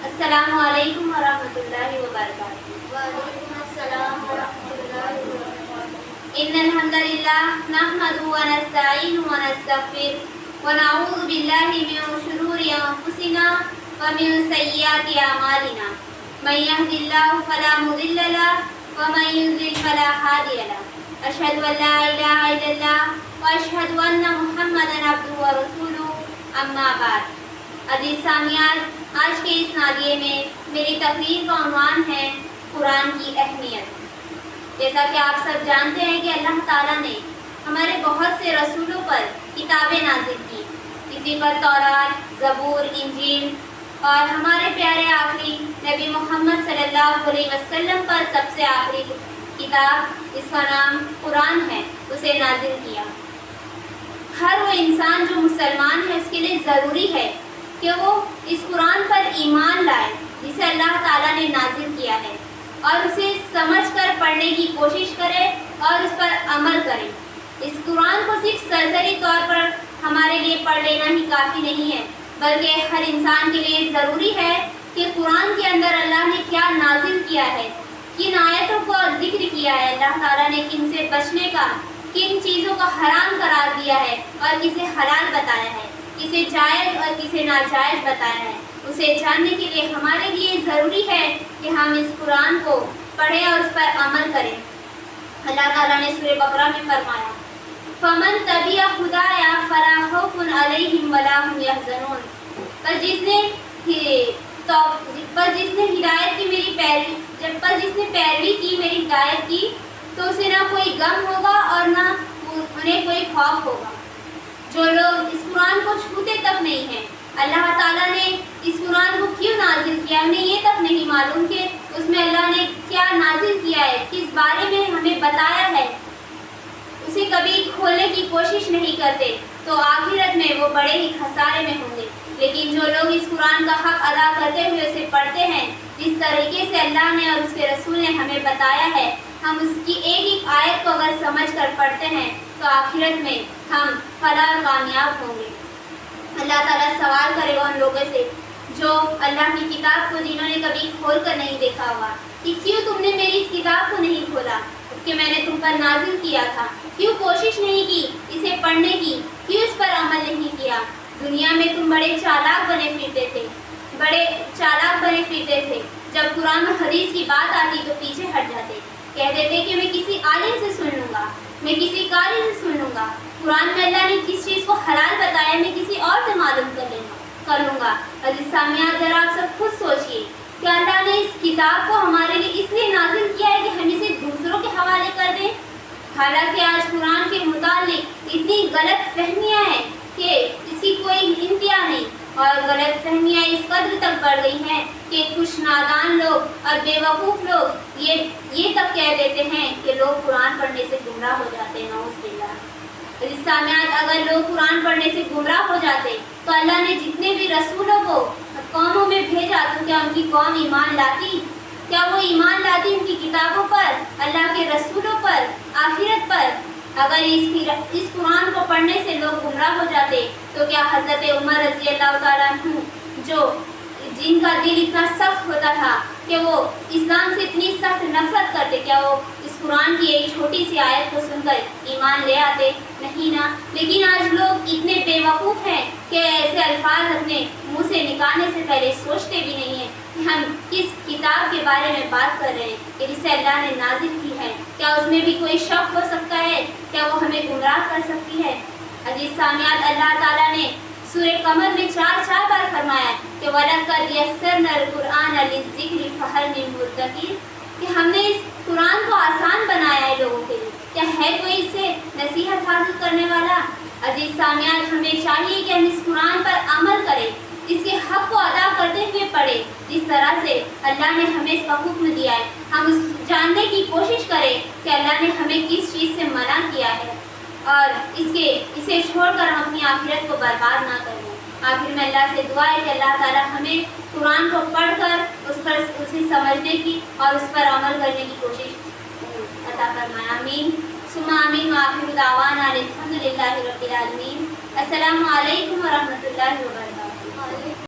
السلام علیکم ورحمۃ اللہ وبرکاتہ۔ وعلیکم السلام ورحمۃ اللہ وبرکاتہ۔ ان الحمد للہ نحمده ونستعینه ونستغفره ونعوذ باللہ من شرور انفسنا ومن سیئات اعمالنا من يهد الله فلا مضل له ومن يضلل فلا هادي له اشهد ان لا اله الا الله واشهد ان محمدا عبده ورسوله اما بعد۔ عزیز سامعین، آج کے اس نادیے میں میری تقریر کا عنوان ہے قرآن کی اہمیت۔ جیسا کہ آپ سب جانتے ہیں کہ اللہ تعالیٰ نے ہمارے بہت سے رسولوں پر کتابیں نازل کی، کسی پر تورات، زبور، انجیل، اور ہمارے پیارے آخری نبی محمد صلی اللہ علیہ وسلم پر سب سے آخری کتاب جس کا نام قرآن ہے اسے نازل کیا۔ ہر وہ انسان جو مسلمان ہے اس کے لیے ضروری ہے کہ وہ اس قرآن پر ایمان لائے جسے اللہ تعالیٰ نے نازل کیا ہے، اور اسے سمجھ کر پڑھنے کی کوشش کرے اور اس پر عمل کرے۔ اس قرآن کو صرف سرسری طور پر ہمارے لیے پڑھ لینا ہی کافی نہیں ہے، بلکہ ہر انسان کے لیے ضروری ہے کہ قرآن کے اندر اللہ نے کیا نازل کیا ہے، کن آیتوں کو ذکر کیا ہے، اللہ تعالیٰ نے کن سے بچنے کا، کن چیزوں کو حرام قرار دیا ہے اور کسے حلال بتایا ہے، کسے جائز اور کسے ناجائز بتایا ہے۔ اسے جاننے کے لیے ہمارے لیے ضروری ہے کہ ہم اس قرآن کو پڑھیں اور اس پر عمل کریں۔ اللہ تعالیٰ نے سورہ بقرہ میں فرمایا فَمَن تَبِعَ هُدَايَ فَلَا خَوْفٌ عَلَيْهِمْ وَلَا هُمْ يَحْزَنُونَ۔ پر جس نے ہدایت کی میری پیروی کی میری ہدایت کی تو اسے نہ کوئی غم ہوگا اور نہ انہیں کوئی خوف ہوگا۔ جو لوگ اس قرآن کو چھوتے تک نہیں ہیں، اللہ تعالیٰ نے اس قرآن کو کیوں نازل کیا انہیں یہ تک نہیں معلوم کہ اس میں اللہ نے کیا نازل کیا ہے، کس بارے میں ہمیں بتایا ہے، اسے کبھی کھولنے کی کوشش نہیں کرتے تو آخرت میں وہ بڑے ہی خسارے میں ہوں گے۔ لیکن جو لوگ اس قرآن کا حق ادا کرتے ہوئے اسے پڑھتے ہیں جس طریقے سے اللہ نے اور اس کے رسول نے ہمیں بتایا ہے، ہم اس کی ایک ایک آیت کو اگر سمجھ کر پڑھتے ہیں تو آخرت میں ہم فلاح اور کامیاب ہوں گے۔ اللہ تعالیٰ سوال کرے گا ان لوگوں سے جو اللہ کی کتاب کو جنہوں نے کبھی کھول کر نہیں دیکھا ہوگا کہ کیوں تم نے میری اس کتاب کو نہیں کھولا کہ میں نے تم پر نازل کیا تھا، کیوں کوشش نہیں کی اسے پڑھنے کی، کیوں اس پر عمل نہیں کیا۔ دنیا میں تم بڑے چالاک بنے پھرتے تھے، جب قرآن و حدیث کی بات آتی تو پیچھے ہٹ جاتے، کہتے تھے کہ میں کسی عالم سے سن لوں گا، میں کسی قاری سے سن لوں گا، قرآن میں اللہ نے کس چیز کو حلال بتایا میں کسی اور سے معلوم کر لوں گا۔ عزیز سامعین، ذرا آپ سب خود سوچئے کہ اللہ نے اس کتاب کو ہمارے لیے اس لیے نازل کیا ہے کہ ہم اسے دوسروں کے حوالے کر دیں؟ حالانکہ آج قرآن کے متعلق اتنی غلط فہمیاں ہیں کہ اس کی کوئی انتہا نہیں، اور غلط فہمیاں اس قدر تک بڑھ گئی ہیں کہ کچھ نادان لوگ اور بے وقوف لوگ یہ تک کہہ دیتے ہیں کہ لوگ قرآن پڑھنے سے گمراہ ہو جاتے ہیں۔ نعوذ باللہ۔ سامعین، اگر لوگ قرآن پڑھنے سے گمراہ ہو جاتے تو اللہ نے جتنے بھی رسولوں کو قوموں میں بھیجا تو کیا ان کی قوم ایمان لاتی؟ کیا وہ ایمان لاتی ان کی کتابوں پر، اللہ کے رسولوں پر، آخرت پر؟ اگر اس قرآن کو پڑھنے سے لوگ گمراہ ہو جاتے تو کیا حضرت عمر رضی اللہ تعالیٰ عنہ جن کا دل اتنا سخت ہوتا تھا کہ وہ اسلام سے اتنی سخت نفرت کرتے، کیا وہ اس قرآن کی ایک چھوٹی سی آیت کو سن کر ایمان لے آتے؟ نہیں نا۔ لیکن آج لوگ اتنے بے وقوف ہیں کہ ایسے الفاظ اپنے منہ سے نکالنے سے پہلے سوچتے بھی نہیں ہیں کہ ہم کس کتاب کے بارے میں بات کر رہے ہیں کہ جسے اللہ نے نازل کی ہے، کیا اس میں بھی کوئی شک ہو سکتا ہے؟ کیا وہ ہمیں گمراہ کر سکتی ہے؟ عزیز سامعین، اللہ تعالیٰ نے سورہ قمر میں چار بار فرمایا کہ وَلَقَدْ يَسَّرْنَا الْقُرْآنَ لِلذِّكْرِ فَهَلْ مِن مُّدَّكِرٍ، کہ ہم نے اس قرآن کو آسان بنایا ہے لوگوں کے لیے، کیا ہے کوئی اس سے نصیحت حاصل کرنے والا؟ عزیز سامعین، ہمیں چاہیے کہ ہم اس قرآن پر عمل کریں، اس کے حق کو ادا کرتے ہوئے پڑھیں جس طرح سے اللہ نے ہمیں اس کا حکم دیا ہے۔ ہم اس جاننے کی کوشش کریں کہ اللہ نے ہمیں کس چیز سے منع کیا ہے اور اسے چھوڑ کر ہم اپنی آخرت کو برباد نہ کریں۔ آخر میں اللہ سے دعا ہے کہ اللہ تعالیٰ ہمیں قرآن کو پڑھ کر اسے سمجھنے کی اور اس پر عمل کرنے کی کوشش عطا فرمائے۔ آمین ثم آمین۔ وآخر دعوانا الحمد للہ رب العالمین۔ السلام علیکم ورحمۃ اللہ اللہ وبرکاتہ.